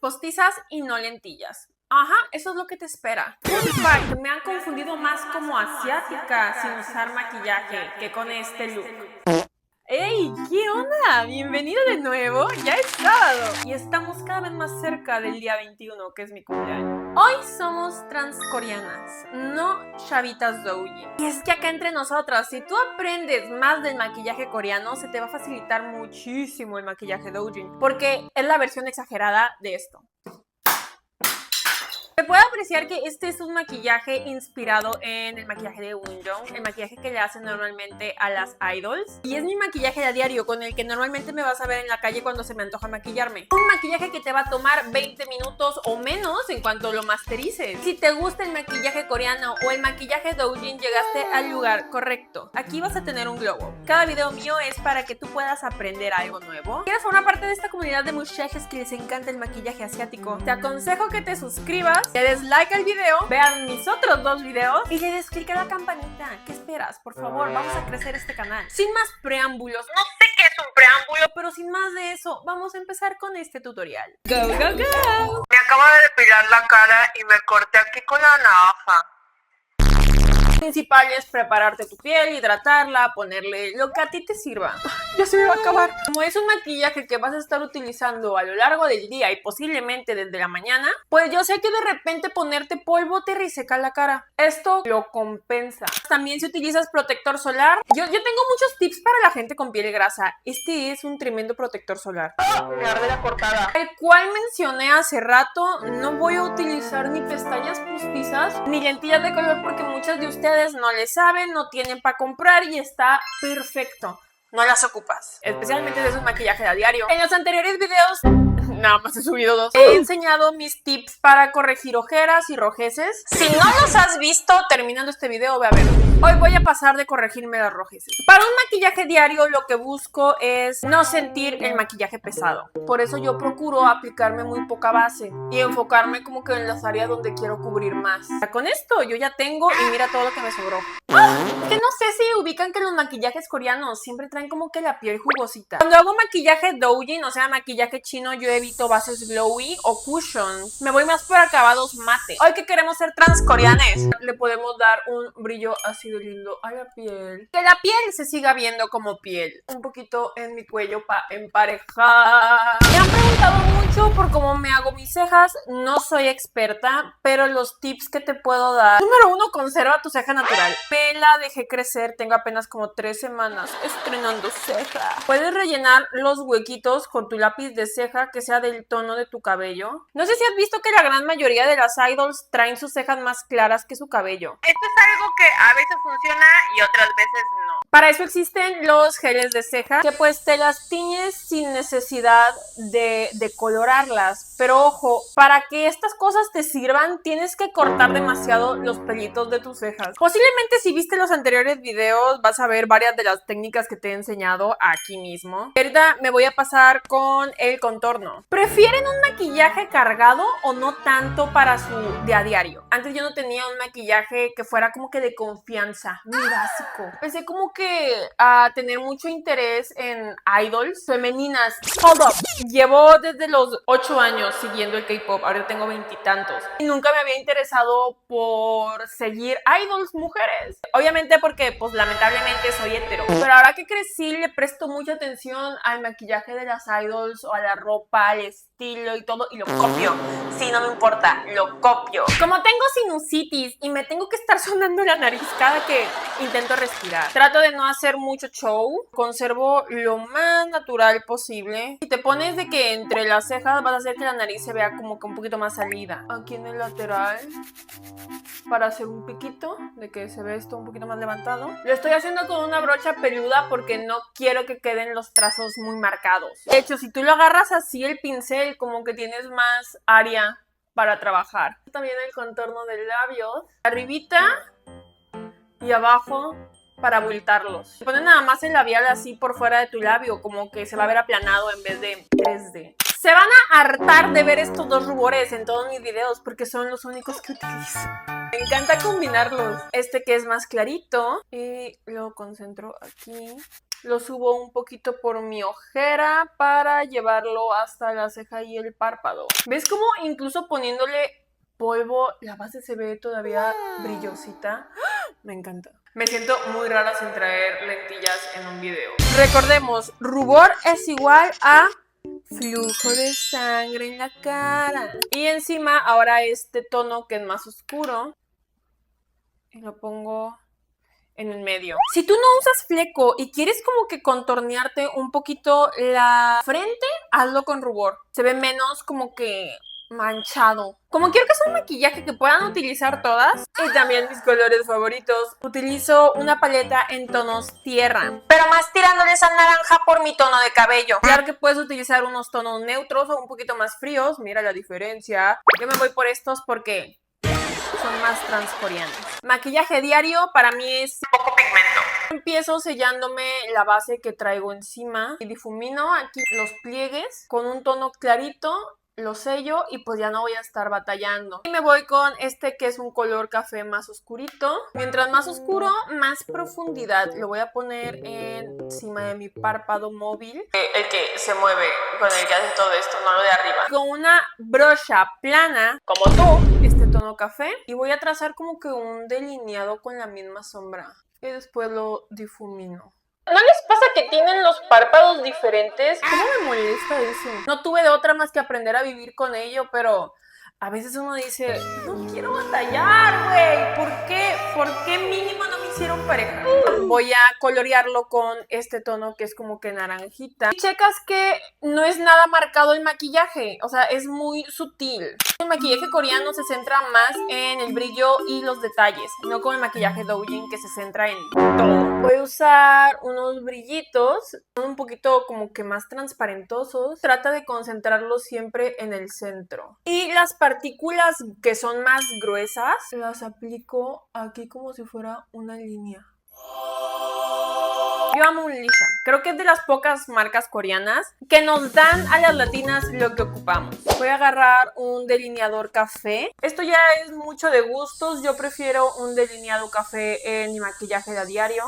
postizas y no lentillas. Ajá, eso es lo que te espera. Fun fact, me han confundido más como asiática sin usar maquillaje que con este look. ¡Ey! ¿Qué onda? Bienvenido de nuevo, ya es sábado y estamos cada vez más cerca del día 21, que es mi cumpleaños. Hoy somos transcoreanas, no chavitas doujin. Y es que acá entre nosotras, si tú aprendes más del maquillaje coreano, se te va a facilitar muchísimo el maquillaje doujin, porque es la versión exagerada de esto. Se puede apreciar que este es un maquillaje inspirado en el maquillaje de Woonjong, el maquillaje que le hacen normalmente a las idols. Y es mi maquillaje de a diario, con el que normalmente me vas a ver en la calle cuando se me antoja maquillarme. Un maquillaje que te va a tomar 20 minutos o menos en cuanto lo masterices. Si te gusta el maquillaje coreano o el maquillaje doujin, llegaste al lugar correcto. Aquí vas a tener un glow up. Cada video mío es para que tú puedas aprender algo nuevo. ¿Quieres formar parte de esta comunidad de muchachas que les encanta el maquillaje asiático? Te aconsejo que te suscribas, le des like al video, vean mis otros dos videos y le des click a la campanita. ¿Qué esperas? Por favor, vamos a crecer este canal. Sin más preámbulos, no sé qué es un preámbulo, pero sin más de eso, vamos a empezar con este tutorial. ¡Go, go, go! Me acabo de depilar la cara y me corté aquí con la navaja. Lo principal es prepararte tu piel, hidratarla, ponerle lo que a ti te sirva. Ya se me va a acabar. Como es un maquillaje que vas a estar utilizando a lo largo del día y posiblemente desde la mañana, pues yo sé que de repente ponerte polvo te reseca la cara. Esto lo compensa. También si utilizas protector solar, yo tengo muchos tips para la gente con piel grasa. Este es un tremendo protector solar. Me arde la cortada. El cual mencioné hace rato. No voy a utilizar ni pestañas postizas ni lentillas de color porque muchas de ustedes no le saben, no tienen para comprar y está perfecto. No las ocupas, especialmente de esos maquillajes a diario. En los anteriores videos, nada más he subido 2, he enseñado mis tips para corregir ojeras y rojeces. Si no los has visto, terminando este video, ve a ver. Hoy voy a pasar de corregirme las rojeces. Para un maquillaje diario, lo que busco es no sentir el maquillaje pesado. Por eso yo procuro aplicarme muy poca base y enfocarme como que en las áreas donde quiero cubrir más. Con esto yo ya tengo y mira todo lo que me sobró. Que no sé si ubican que los maquillajes coreanos siempre traen como que la piel jugosita. Cuando hago maquillaje doujin, o sea maquillaje chino, yo evito bases glowy o cushion. Me voy más por acabados mate. Hoy que queremos ser transcoreanes, le podemos dar un brillo así de lindo a la piel. Que la piel se siga viendo como piel. Un poquito en mi cuello para emparejar. Me han preguntado mucho por cómo me hago mis cejas. No soy experta, pero los tips que te puedo dar. Número 1, conserva tu ceja natural. Me la dejé crecer, tengo apenas como 3 semanas estrenando ceja. Puedes rellenar los huequitos con tu lápiz de ceja que sea del tono de tu cabello. No sé si has visto que la gran mayoría de las idols traen sus cejas más claras que su cabello. Esto es algo que a veces funciona y otras veces no. Para eso existen los geles de ceja, que pues te las tiñes sin necesidad de colorarlas. Pero ojo, para que estas cosas te sirvan, tienes que cortar demasiado los pelitos de tus cejas. Posiblemente si viste los anteriores videos, vas a ver varias de las técnicas que te he enseñado aquí mismo. Ahorita me voy a pasar con el contorno. ¿Prefieren un maquillaje cargado o no tanto para su día a diario? Antes yo no tenía un maquillaje que fuera como que de confianza, muy básico. Empecé como que a tener mucho interés en idols femeninas. Hold up. Llevo desde los 8 años siguiendo el K-pop, ahora tengo 20 y tantos. Y nunca me había interesado por seguir idols mujeres. Obviamente porque pues lamentablemente soy hetero. Pero ahora que crecí le presto mucha atención al maquillaje de las idols o a la ropa, al estilo y todo, y lo copio. Sí, no me importa, lo copio. Como tengo sinusitis y me tengo que estar sonando la nariz cada que intento respirar, trato de no hacer mucho show, conservo lo más natural posible. Si te pones de que entre las cejas vas a hacer que la nariz se vea como que un poquito más salida. Aquí en el lateral, para hacer un piquito, de que se ve esto un poquito más levantado. Lo estoy haciendo con una brocha peluda porque no quiero que queden los trazos muy marcados. De hecho, si tú lo agarras así el pincel, como que tienes más área para trabajar. También el contorno del labio, arribita y abajo, para abultarlos. Pones nada más el labial así por fuera de tu labio, como que se va a ver aplanado en vez de 3D. Se van a hartar de ver estos dos rubores en todos mis videos porque son los únicos que utilizo. Me encanta combinarlos. Este que es más clarito y lo concentro aquí. Lo subo un poquito por mi ojera para llevarlo hasta la ceja y el párpado. ¿Ves cómo incluso poniéndole polvo la base se ve todavía brillosita? Me encanta. Me siento muy rara sin traer lentillas en un video. Recordemos, rubor es igual a flujo de sangre en la cara. Y encima ahora este tono que es más oscuro. Y lo pongo en el medio. Si tú no usas fleco y quieres como que contornearte un poquito la frente, hazlo con rubor. Se ve menos como que manchado. Como quiero que sea un maquillaje que puedan utilizar todas, y también mis colores favoritos, utilizo una paleta en tonos tierra, pero más tirándoles a naranja por mi tono de cabello. Claro que puedes utilizar unos tonos neutros o un poquito más fríos, mira la diferencia. Yo me voy por estos porque son más transcoreanos. Maquillaje diario para mí es Poco pigmento. empiezo sellándome la base que traigo encima y difumino aquí los pliegues con un tono clarito. Lo sello y pues ya no voy a estar batallando. Y me voy con este que es un color café más oscurito. Mientras más oscuro, más profundidad. Lo voy a poner encima de mi párpado móvil. El que se mueve con el que hace todo esto, no lo de arriba. Con una brocha plana, como tú, este tono café. Y voy a trazar como que un delineado con la misma sombra. Y después lo difumino. ¿No les pasa que tienen los párpados diferentes? ¿Cómo me molesta eso? No tuve de otra más que aprender a vivir con ello, pero a veces uno dice, no quiero batallar, güey. ¿Por qué? ¿Por qué mínimo no me hicieron pareja? Voy a colorearlo con este tono que es como que naranjita. Y checas que no es nada marcado el maquillaje, o sea, es muy sutil. El maquillaje coreano se centra más en el brillo y los detalles, no como el maquillaje doujin que se centra en todo. Voy a usar unos brillitos, un poquito como que más transparentosos. Trata de concentrarlos siempre en el centro. Y las partículas que son más gruesas, las aplico aquí como si fuera una línea. Yo amo Unlisha. Creo que es de las pocas marcas coreanas que nos dan a las latinas lo que ocupamos. Voy a agarrar un delineador café. Esto ya es mucho de gustos. Yo prefiero un delineado café en mi maquillaje de a diario.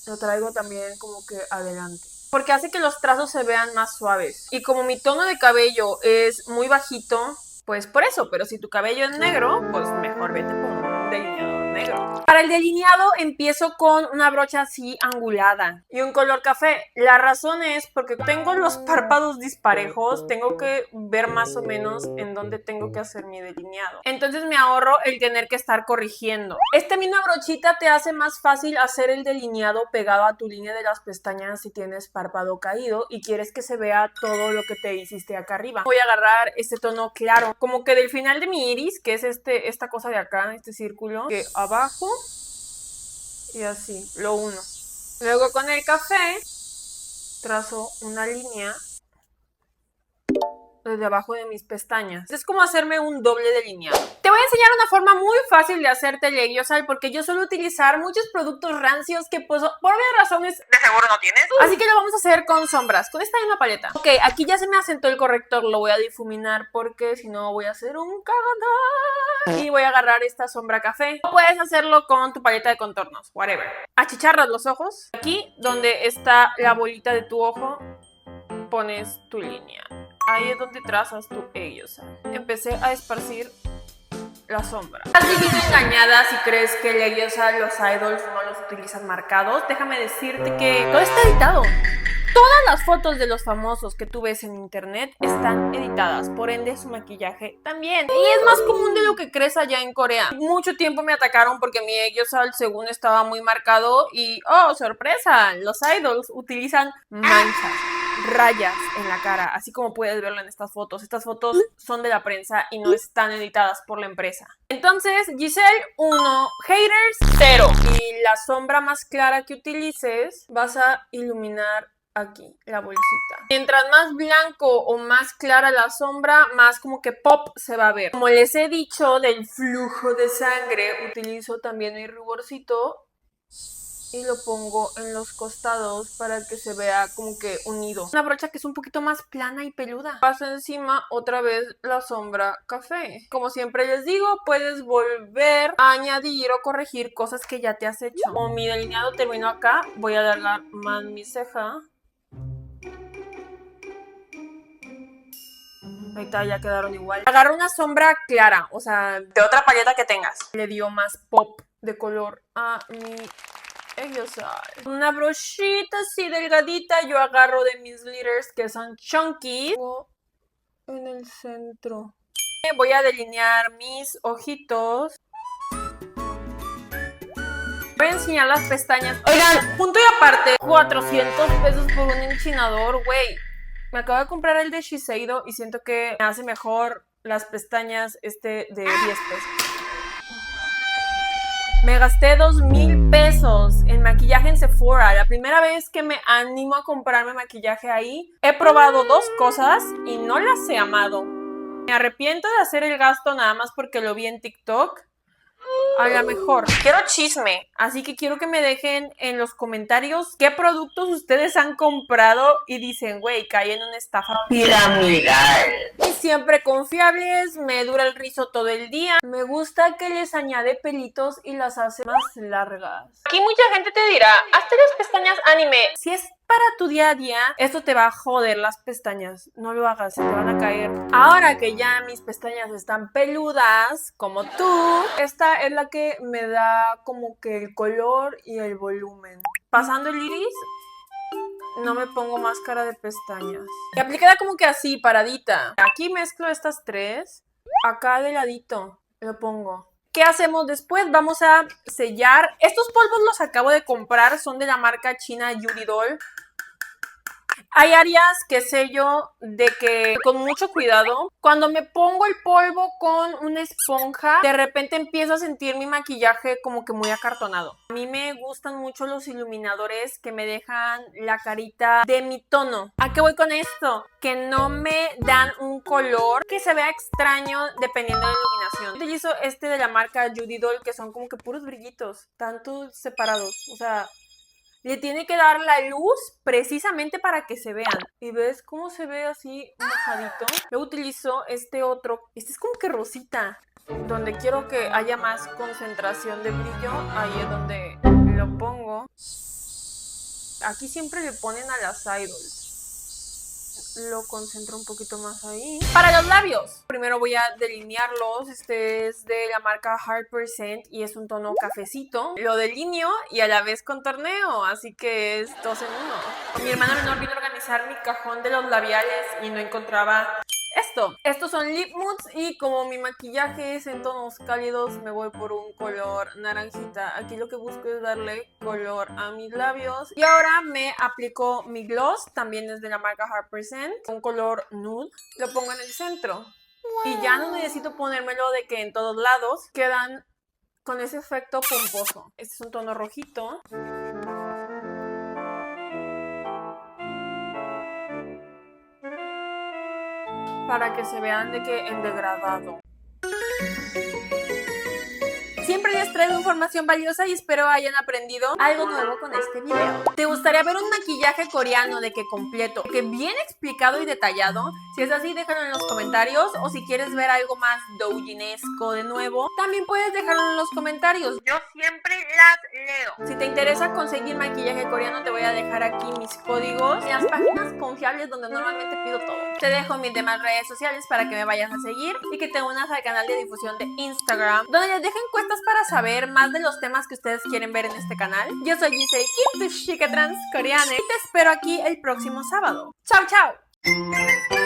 Lo traigo también como que adelante, porque hace que los trazos se vean más suaves. Y como mi tono de cabello es muy bajito, pues por eso. Pero si tu cabello es negro, pues mejor vete por un delineador negro. Para el delineado empiezo con una brocha así angulada y un color café. La razón es porque tengo los párpados disparejos, tengo que ver más o menos en dónde tengo que hacer mi delineado. Entonces me ahorro el tener que estar corrigiendo. Esta misma brochita te hace más fácil hacer el delineado pegado a tu línea de las pestañas si tienes párpado caído y quieres que se vea todo lo que te hiciste acá arriba. Voy a agarrar este tono claro, como que del final de mi iris, que es esta cosa de acá, este círculo, que abajo y así, lo uno. Luego con el café trazo una línea desde abajo de mis pestañas. Es como hacerme un doble delineado. Te voy a enseñar una forma muy fácil de hacerte teleglosal porque yo suelo utilizar muchos productos rancios que pues por obvias razones ¿De seguro no tienes? así que lo vamos a hacer con sombras, con esta misma paleta. Ok, aquí ya se me asentó el corrector, lo voy a difuminar porque si no voy a hacer un cagadón. Y voy a agarrar esta sombra café. O puedes hacerlo con tu paleta de contornos, whatever. Achicharras los ojos. Aquí donde está la bolita de tu ojo, pones tu línea. Ahí es donde trazas tu ellos. Empecé a esparcir la sombra. Estás viviendo engañada si crees que el Leviosa, los idols no los utilizan marcados. Déjame decirte que todo está editado. Todas las fotos de los famosos que tú ves en internet están editadas, por ende su maquillaje también. Y es más común de lo que crees allá en Corea. Mucho tiempo me atacaron porque mi Leviosa según estaba muy marcado y ¡oh, sorpresa! Los idols utilizan manchas, rayas en la cara, así como puedes verlo en estas fotos. Estas fotos son de la prensa y no están editadas por la empresa. Entonces, Giselle 1, haters 0. Y la sombra más clara que utilices, vas a iluminar aquí, la bolsita. Mientras más blanco o más clara la sombra, más como que pop se va a ver. Como les he dicho del flujo de sangre, utilizo también mi ruborcito y lo pongo en los costados para que se vea como que unido. Una brocha que es un poquito más plana y peluda. Paso encima otra vez la sombra café. Como siempre les digo, puedes volver a añadir o corregir cosas que ya te has hecho. Como mi delineado terminó acá, voy a alargar más mi ceja. Ahí está, ya quedaron igual. Agarra una sombra clara, o sea, de otra paleta que tengas. Le dio más pop de color a mi una brochita así delgadita. Yo agarro de mis glitters que son chunky. En el centro. Voy a delinear mis ojitos. Voy a enseñar las pestañas. Oigan, punto y aparte, 400 pesos por un enchinador, güey. Me acabo de comprar el de Shiseido y siento que me hace mejor las pestañas de 10 pesos. Me gasté 2,000 pesos en maquillaje en Sephora. La primera vez que me animo a comprarme maquillaje ahí. He probado 2 cosas y no las he amado. Me arrepiento de hacer el gasto nada más porque lo vi en TikTok. A lo mejor. Quiero chisme, así que quiero que me dejen en los comentarios qué productos ustedes han comprado y dicen, güey, caí en una estafa piramidal. Y siempre confiables, me dura el rizo todo el día. Me gusta que les añade pelitos y las hace más largas. Aquí mucha gente te dirá, hazte las pestañas anime. Si es para tu día a día, esto te va a joder las pestañas. No lo hagas, se te van a caer. Ahora que ya mis pestañas están peludas, como tú, esta es la que me da como que el color y el volumen. Pasando el iris, no me pongo máscara de pestañas. Y aplicada como que así, paradita. Aquí mezclo estas 3. Acá de ladito lo pongo. ¿Qué hacemos después? Vamos a sellar. Estos polvos los acabo de comprar, son de la marca china Yuri Doll. Hay áreas que sello de que con mucho cuidado. Cuando me pongo el polvo con una esponja, de repente empiezo a sentir mi maquillaje como que muy acartonado. A mí me gustan mucho los iluminadores que me dejan la carita de mi tono. ¿A qué voy con esto? Que no me dan un color que se vea extraño dependiendo de la iluminación. Utilizo este de la marca Judy Doll, que son como que puros brillitos, tanto separados. O sea, le tiene que dar la luz precisamente para que se vean. ¿Y ves cómo se ve así mojadito? Luego utilizo este otro. Este es como que rosita. Donde quiero que haya más concentración de brillo, ahí es donde lo pongo. Aquí siempre le ponen a las idols. Lo concentro un poquito más ahí. Para los labios, primero voy a delinearlos. Este es de la marca Hard Percent y es un tono cafecito. Lo delineo y a la vez contorneo, así que es 2 en 1. Mi hermana menor vino a organizar mi cajón de los labiales y no encontraba esto. Estos son lip moods y como mi maquillaje es en tonos cálidos, me voy por un color naranjita. Aquí lo que busco es darle color a mis labios. Y ahora me aplico mi gloss, también es de la marca Hard Percent, un color nude. Lo pongo en el centro. Y ya no necesito ponérmelo de que en todos lados quedan con ese efecto pomposo. Este es un tono rojito. Para que se vean de que en degradado. Siempre les traigo información valiosa y espero hayan aprendido algo nuevo con este video. ¿Te gustaría ver un maquillaje coreano de que completo, que bien explicado y detallado? Si es así, déjalo en los comentarios. O si quieres ver algo más doujinesco de nuevo, también puedes dejarlo en los comentarios. Yo siempre las leo. Si te interesa conseguir maquillaje coreano, te voy a dejar aquí mis códigos en las páginas confiables donde normalmente pido todo. Te dejo mis demás redes sociales para que me vayas a seguir y que te unas al canal de difusión de Instagram, donde les dejo encuestas para saber más de los temas que ustedes quieren ver en este canal. Yo soy Giselle Kim, tu chica trans coreana, y te espero aquí el próximo sábado. ¡Chao, chao!